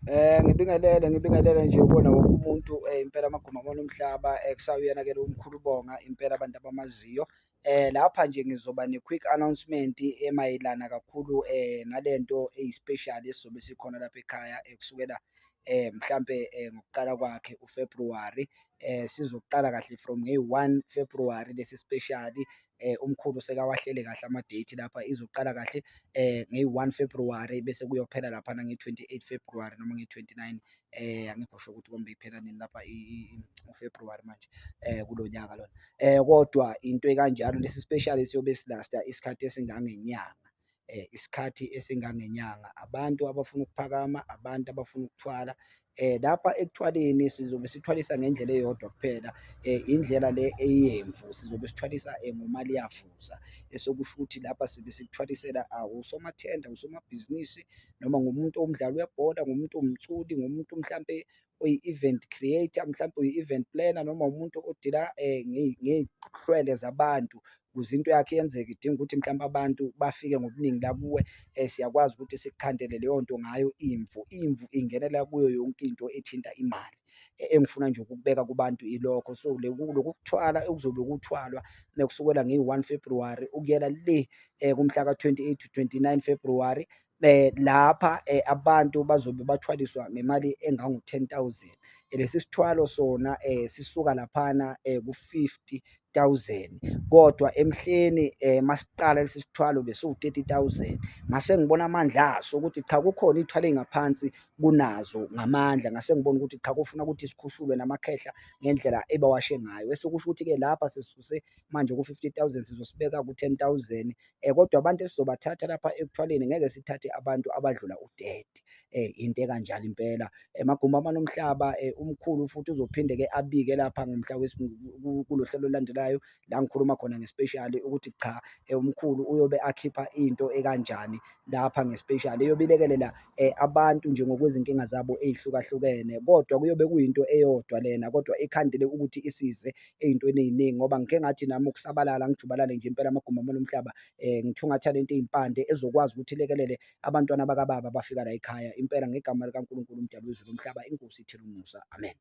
Ngibingelele nje kubona wonke umuntu impela amaguma omhlaba kusawuyena-ke lo mkhulu Bonga impela abantu abamaziyo. Lapha nje ngizoba ne-quick announcement emayelana kakhulu nalento eyi-special esizobe sikhona lapha ekhaya kusukela mhlampe ngokuqala kwakhe uFebruwari. Sizoqala kahle from ngeyi-1 February lesi special. Umkhulu sekawahlele kahle ama-date lapha, izoqala kahle ngeyi-1 February bese kuyophela laphana nge-28 February noma nge-29. Angikho sure ukuthi kombe iphela nini lapha uFebruwari manje kulo nyaka lona. Kodwa into ekanjalo lesi special siyobe silasta isikhathi esingangenyanga. Isikhathi esingangenyanga. Abantu abafuna ukuphakama, abantu abafuna ukuthwala. Lapha ekuthwaleni sizobe sithwalisa ngendlela eyodwa kuphela, indlela le eyemvu sizobe sithwalisa ngomaliyavuza. Esokusho ukuthi lapha sibe sikuthwalisela usomathenda, usomabhizinisi, noma ngumuntu owumdlali webhola, ngumuntu owumculi, ngumuntu mhlampe oyi-event creator, mhlampe uyi-event planner, noma umuntu odila ngey'hlwele zabantu ukuze into yakhe yenzeke, idinga ukuthi mhlawumbe abantu bafike ngobuningi la kuwe. Siyakwazi ukuthi sikukhandele leyo nto ngayo imvu. Imvu ingenela kuyo yonke into ethinta imali. Engifuna nje ukukubeka kubantu ilokho. So, loku kuthwala okuzobe kuthwalwa mekusukela ngeyi-1 February ukuyela le kumhla ka-28 to 29 February. Lapha abantu bazobe bathwaliswa ngemali engango-10,000. Lesi sithwalo sona sisuka laphana ku-50,000, kodwa emhleni masiqala lesi sithwalo besiwu-30,000. Ngase ngibona amandla aso ukuthi cha, kukhona iy'thwalo ey'ngaphansi kunazo ngamandla. Ngase ngibona ukuthi cha, kufuna ukuthi sikhushulwe namakhehla ngendlela ebawashe ngayo. Esekusho ukuthi-ke lapha sesisuse manje ku-50,000 sizosibeka ku-10,000. Kodwa abantu esizobathatha lapha ekuthwaleni ngeke sithathe abantu abadlula u-30. Into ekanjalo impela. Maguma amanomhlaba umkhulu futhi uzophinde-ke abike lapha ngomhla kulo hlelo olulandelayo la ngikhuluma khona ngespeshali ukuthi cha, umkhulu uyobe akhipha into ekanjani lapha ngespeshali eyobe ilekelela abantu nje ngokwezinkinga zabo ey'hlukahlukene. Kodwa kuyobe kuyinto eyodwa lena, kodwa ikhandele ukuthi isize ey'ntweni ey'ningi ngoba ngike ngathi nami ukusabalala ngijubalale nje impela amaguma omhlaba. Ngithungatha lento ey'mpande ezokwazi ukuthi ilekelele abantwana bakababa bafika la ekhaya impela ngegama likaNkulunkulu umdali wezulu nomhlaba. Inkosi ithele umusa, amen.